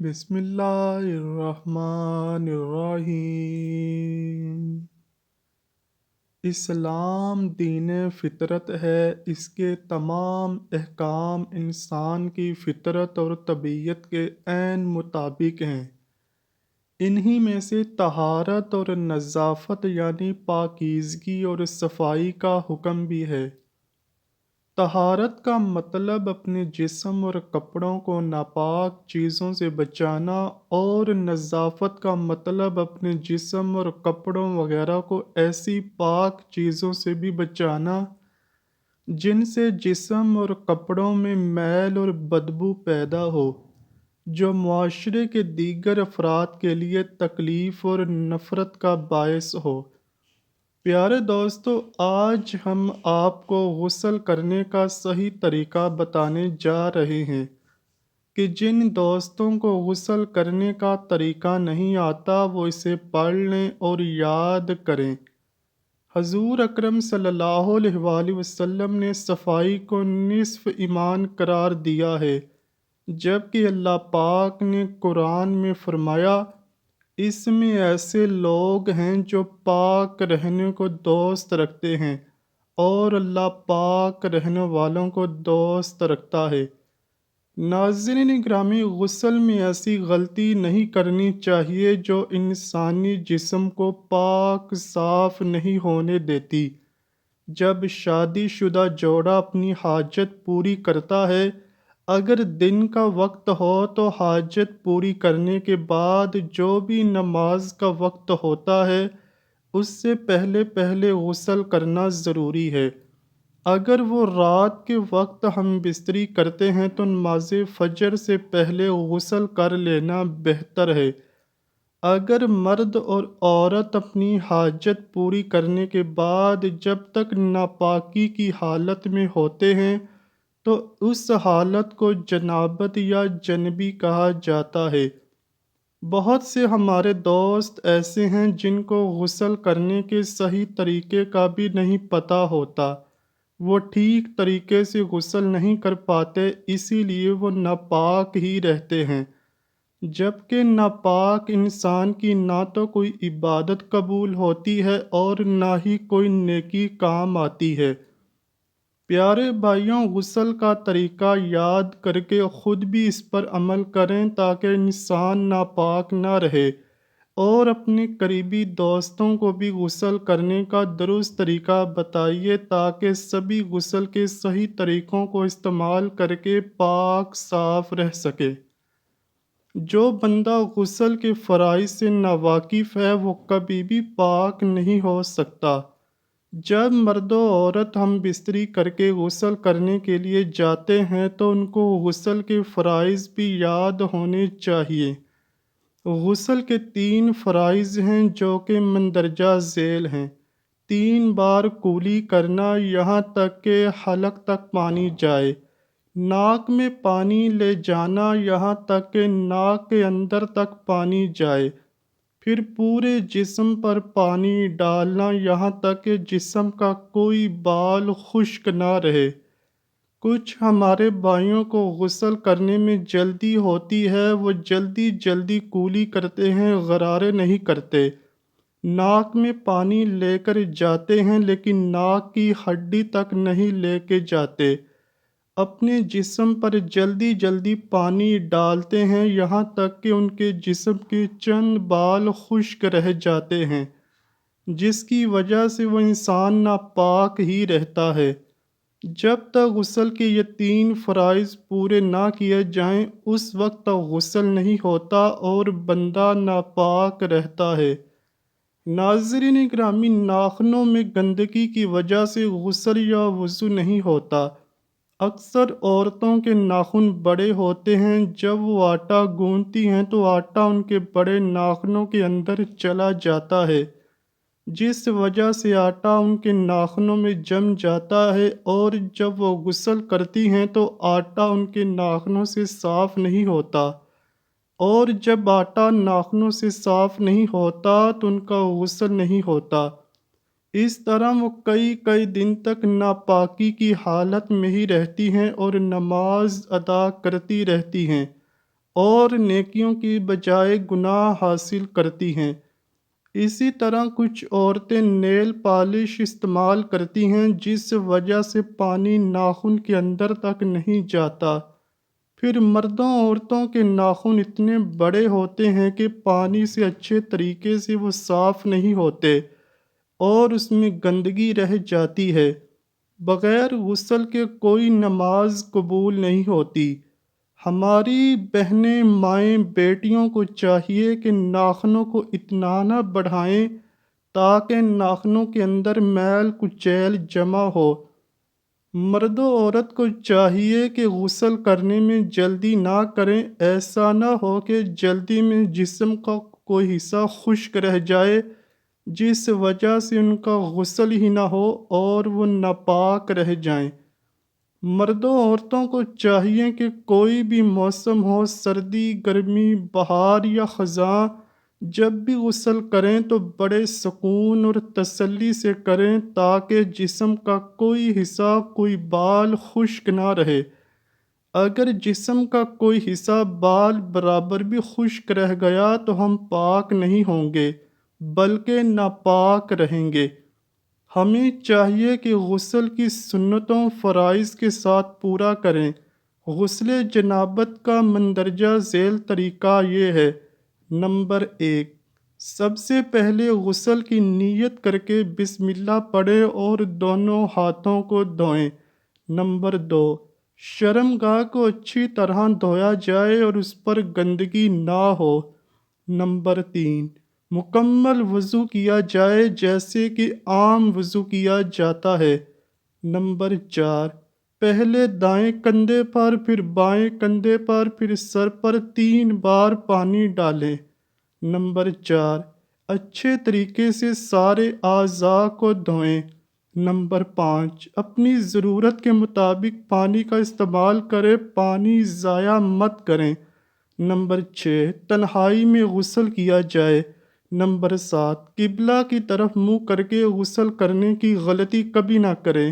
بسم اللہ الرحمن الرحیم۔ اسلام دین فطرت ہے۔ اس کے تمام احکام انسان کی فطرت اور طبیعت کے عین مطابق ہیں۔ انہی میں سے طہارت اور نظافت یعنی پاکیزگی اور صفائی کا حکم بھی ہے۔ طہارت کا مطلب اپنے جسم اور کپڑوں کو ناپاک چیزوں سے بچانا، اور نظافت کا مطلب اپنے جسم اور کپڑوں وغیرہ کو ایسی پاک چیزوں سے بھی بچانا جن سے جسم اور کپڑوں میں میل اور بدبو پیدا ہو، جو معاشرے کے دیگر افراد کے لیے تکلیف اور نفرت کا باعث ہو۔ پیارے دوستو، آج ہم آپ کو غسل کرنے کا صحیح طریقہ بتانے جا رہے ہیں کہ جن دوستوں کو غسل کرنے کا طریقہ نہیں آتا وہ اسے پڑھ لیں اور یاد کریں۔ حضور اکرم صلی اللہ علیہ وآلہ وسلم نے صفائی کو نصف ایمان قرار دیا ہے، جبکہ اللہ پاک نے قرآن میں فرمایا، اس میں ایسے لوگ ہیں جو پاک رہنے کو دوست رکھتے ہیں اور اللہ پاک رہنے والوں کو دوست رکھتا ہے۔ ناظرین گرامی، غسل میں ایسی غلطی نہیں کرنی چاہیے جو انسانی جسم کو پاک صاف نہیں ہونے دیتی۔ جب شادی شدہ جوڑا اپنی حاجت پوری کرتا ہے، اگر دن کا وقت ہو تو حاجت پوری کرنے کے بعد جو بھی نماز کا وقت ہوتا ہے اس سے پہلے پہلے غسل کرنا ضروری ہے۔ اگر وہ رات کے وقت ہم بستری کرتے ہیں تو نماز فجر سے پہلے غسل کر لینا بہتر ہے۔ اگر مرد اور عورت اپنی حاجت پوری کرنے کے بعد جب تک ناپاکی کی حالت میں ہوتے ہیں تو اس حالت کو جنابت یا جنبی کہا جاتا ہے۔ بہت سے ہمارے دوست ایسے ہیں جن کو غسل کرنے کے صحیح طریقے کا بھی نہیں پتہ ہوتا۔ وہ ٹھیک طریقے سے غسل نہیں کر پاتے، اسی لیے وہ ناپاک ہی رہتے ہیں، جبکہ ناپاک انسان کی نہ تو کوئی عبادت قبول ہوتی ہے اور نہ ہی کوئی نیکی کام آتی ہے۔ پیارے بھائیوں، غسل کا طریقہ یاد کر کے خود بھی اس پر عمل کریں تاکہ انسان ناپاک نہ رہے، اور اپنے قریبی دوستوں کو بھی غسل کرنے کا درست طریقہ بتائیے تاکہ سبھی غسل کے صحیح طریقوں کو استعمال کر کے پاک صاف رہ سکے۔ جو بندہ غسل کے فرائض سے ناواقف ہے وہ کبھی بھی پاک نہیں ہو سکتا۔ جب مرد و عورت ہم بستری کر کے غسل کرنے کے لیے جاتے ہیں تو ان کو غسل کے فرائض بھی یاد ہونے چاہیے۔ غسل کے 3 فرائض ہیں جو کہ مندرجہ ذیل ہیں۔ 3 بار کولی کرنا یہاں تک کہ حلق تک پانی جائے، ناک میں پانی لے جانا یہاں تک کہ ناک کے اندر تک پانی جائے، پھر پورے جسم پر پانی ڈالنا یہاں تک کہ جسم کا کوئی بال خشک نہ رہے۔ کچھ ہمارے بھائیوں کو غسل کرنے میں جلدی ہوتی ہے، وہ جلدی جلدی کولی کرتے ہیں، غرارے نہیں کرتے۔ ناک میں پانی لے کر جاتے ہیں لیکن ناک کی ہڈی تک نہیں لے کے جاتے۔ اپنے جسم پر جلدی جلدی پانی ڈالتے ہیں یہاں تک کہ ان کے جسم کے چند بال خشک رہ جاتے ہیں، جس کی وجہ سے وہ انسان ناپاک ہی رہتا ہے۔ جب تک غسل کے یہ 3 فرائض پورے نہ کیے جائیں اس وقت تک غسل نہیں ہوتا اور بندہ ناپاک رہتا ہے۔ ناظرین گرامی، ناخنوں میں گندگی کی وجہ سے غسل یا وضو نہیں ہوتا۔ اکثر عورتوں کے ناخن بڑے ہوتے ہیں، جب وہ آٹا گوندتی ہیں تو آٹا ان کے بڑے ناخنوں کے اندر چلا جاتا ہے، جس وجہ سے آٹا ان کے ناخنوں میں جم جاتا ہے، اور جب وہ غسل کرتی ہیں تو آٹا ان کے ناخنوں سے صاف نہیں ہوتا، اور جب آٹا ناخنوں سے صاف نہیں ہوتا تو ان کا غسل نہیں ہوتا۔ اس طرح وہ کئی کئی دن تک ناپاکی کی حالت میں ہی رہتی ہیں اور نماز ادا کرتی رہتی ہیں، اور نیکیوں کی بجائے گناہ حاصل کرتی ہیں۔ اسی طرح کچھ عورتیں نیل پالش استعمال کرتی ہیں جس وجہ سے پانی ناخن کے اندر تک نہیں جاتا۔ پھر مردوں عورتوں کے ناخن اتنے بڑے ہوتے ہیں کہ پانی سے اچھے طریقے سے وہ صاف نہیں ہوتے اور اس میں گندگی رہ جاتی ہے۔ بغیر غسل کے کوئی نماز قبول نہیں ہوتی۔ ہماری بہنیں، مائیں، بیٹیوں کو چاہیے کہ ناخنوں کو اتنا نہ بڑھائیں تاکہ ناخنوں کے اندر میل کچیل جمع ہو۔ مرد و عورت کو چاہیے کہ غسل کرنے میں جلدی نہ کریں، ایسا نہ ہو کہ جلدی میں جسم کا کوئی حصہ خشک رہ جائے جس وجہ سے ان کا غسل ہی نہ ہو اور وہ ناپاک رہ جائیں۔ مردوں عورتوں کو چاہیے کہ کوئی بھی موسم ہو، سردی، گرمی، بہار یا خزاں، جب بھی غسل کریں تو بڑے سکون اور تسلی سے کریں تاکہ جسم کا کوئی حصہ، کوئی بال خشک نہ رہے۔ اگر جسم کا کوئی حصہ بال برابر بھی خشک رہ گیا تو ہم پاک نہیں ہوں گے بلکہ ناپاک رہیں گے۔ ہمیں چاہیے کہ غسل کی سنتوں فرائض کے ساتھ پورا کریں۔ غسل جنابت کا مندرجہ ذیل طریقہ یہ ہے۔ نمبر 1، سب سے پہلے غسل کی نیت کر کے بسم اللہ پڑھیں اور دونوں ہاتھوں کو دھوئیں۔ نمبر 2، شرمگاہ کو اچھی طرح دھویا جائے اور اس پر گندگی نہ ہو۔ نمبر 3، مکمل وضو کیا جائے جیسے کہ عام وضو کیا جاتا ہے۔ نمبر 4، پہلے دائیں کندھے پر، پھر بائیں کندھے پر، پھر سر پر 3 بار پانی ڈالیں۔ نمبر 4، اچھے طریقے سے سارے اعضاء کو دھوئیں۔ نمبر 5، اپنی ضرورت کے مطابق پانی کا استعمال کریں، پانی ضائع مت کریں۔ نمبر 6، تنہائی میں غسل کیا جائے۔ نمبر 7، قبلہ کی طرف منہ کر کے غسل کرنے کی غلطی کبھی نہ کریں۔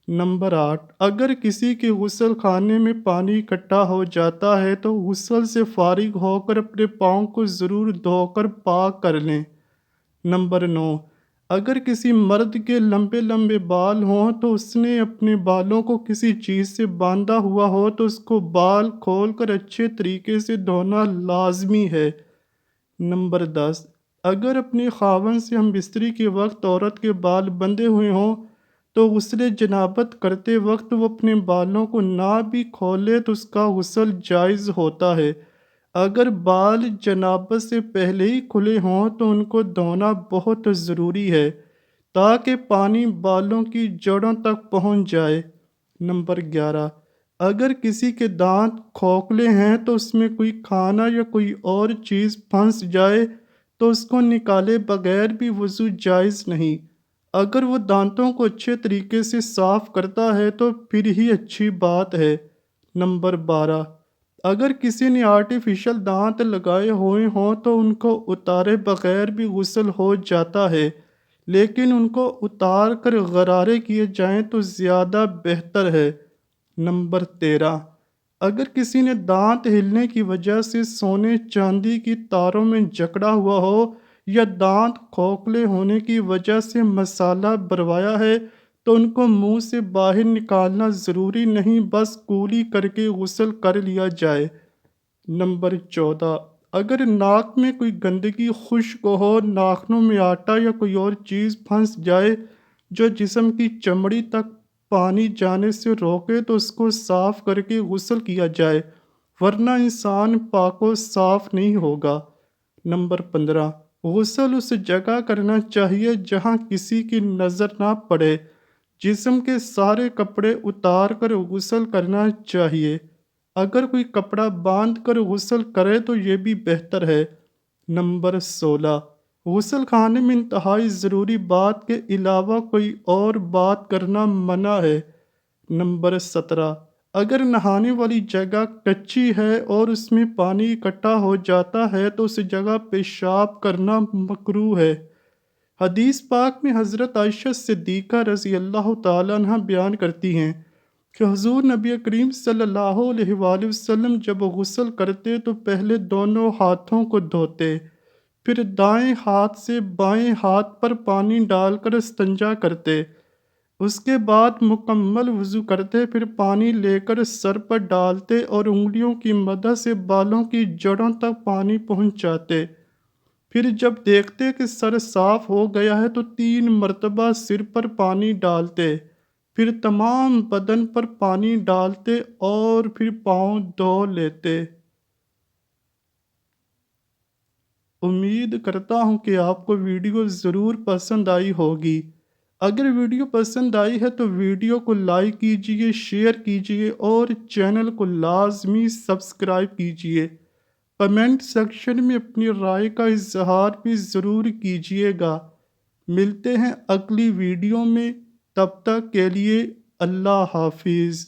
نمبر 8، اگر کسی کے غسل خانے میں پانی اکٹھا ہو جاتا ہے تو غسل سے فارغ ہو کر اپنے پاؤں کو ضرور دھو کر پاک کر لیں۔ نمبر 9، اگر کسی مرد کے لمبے لمبے بال ہوں تو اس نے اپنے بالوں کو کسی چیز سے باندھا ہوا ہو تو اس کو بال کھول کر اچھے طریقے سے دھونا لازمی ہے۔ نمبر 10، اگر اپنے خاوند سے ہم بستری کے وقت عورت کے بال بندھے ہوئے ہوں تو غسل جنابت کرتے وقت وہ اپنے بالوں کو نہ بھی کھولے تو اس کا غسل جائز ہوتا ہے۔ اگر بال جنابت سے پہلے ہی کھلے ہوں تو ان کو دھونا بہت ضروری ہے تاکہ پانی بالوں کی جڑوں تک پہنچ جائے۔ نمبر 11، اگر کسی کے دانت کھوکھلے ہیں تو اس میں کوئی کھانا یا کوئی اور چیز پھنس جائے تو اس کو نکالے بغیر بھی وضو جائز نہیں۔ اگر وہ دانتوں کو اچھے طریقے سے صاف کرتا ہے تو پھر ہی اچھی بات ہے۔ نمبر 12، اگر کسی نے آرٹیفیشل دانت لگائے ہوئے ہوں تو ان کو اتارے بغیر بھی غسل ہو جاتا ہے، لیکن ان کو اتار کر غرارے کیے جائیں تو زیادہ بہتر ہے۔ نمبر 13، اگر کسی نے دانت ہلنے کی وجہ سے سونے چاندی کی تاروں میں جکڑا ہوا ہو یا دانت کھوکھلے ہونے کی وجہ سے مسالہ بروایا ہے تو ان کو منہ سے باہر نکالنا ضروری نہیں، بس کولی کر کے غسل کر لیا جائے۔ نمبر 14، اگر ناک میں کوئی گندگی خشک ہو، ناخنوں میں آٹا یا کوئی اور چیز پھنس جائے جو جسم کی چمڑی تک پانی جانے سے روکے تو اس کو صاف کر کے غسل کیا جائے، ورنہ انسان پاک و صاف نہیں ہوگا۔ نمبر 15، غسل اس جگہ کرنا چاہیے جہاں کسی کی نظر نہ پڑے۔ جسم کے سارے کپڑے اتار کر غسل کرنا چاہیے۔ اگر کوئی کپڑا باندھ کر غسل کرے تو یہ بھی بہتر ہے۔ نمبر 16، غسل خانے میں انتہائی ضروری بات کے علاوہ کوئی اور بات کرنا منع ہے۔ نمبر 17، اگر نہانے والی جگہ کچی ہے اور اس میں پانی اکٹھا ہو جاتا ہے تو اس جگہ پیشاب کرنا مکروہ ہے۔ حدیث پاک میں حضرت عائشہ صدیقہ رضی اللہ تعالیٰ عنہ بیان کرتی ہیں کہ حضور نبی کریم صلی اللہ علیہ وآلہ وسلم جب غسل کرتے تو پہلے دونوں ہاتھوں کو دھوتے، پھر دائیں ہاتھ سے بائیں ہاتھ پر پانی ڈال کر استنجا کرتے، اس کے بعد مکمل وضو کرتے، پھر پانی لے کر سر پر ڈالتے اور انگلیوں کی مدد سے بالوں کی جڑوں تک پانی پہنچاتے، پھر جب دیکھتے کہ سر صاف ہو گیا ہے تو 3 مرتبہ سر پر پانی ڈالتے، پھر تمام بدن پر پانی ڈالتے اور پھر پاؤں دھو لیتے۔ امید کرتا ہوں کہ آپ کو ویڈیو ضرور پسند آئی ہوگی۔ اگر ویڈیو پسند آئی ہے تو ویڈیو کو لائک کیجئے، شیئر کیجئے اور چینل کو لازمی سبسکرائب کیجئے۔ کمنٹ سیکشن میں اپنی رائے کا اظہار بھی ضرور کیجئے گا۔ ملتے ہیں اگلی ویڈیو میں، تب تک کے لیے اللہ حافظ۔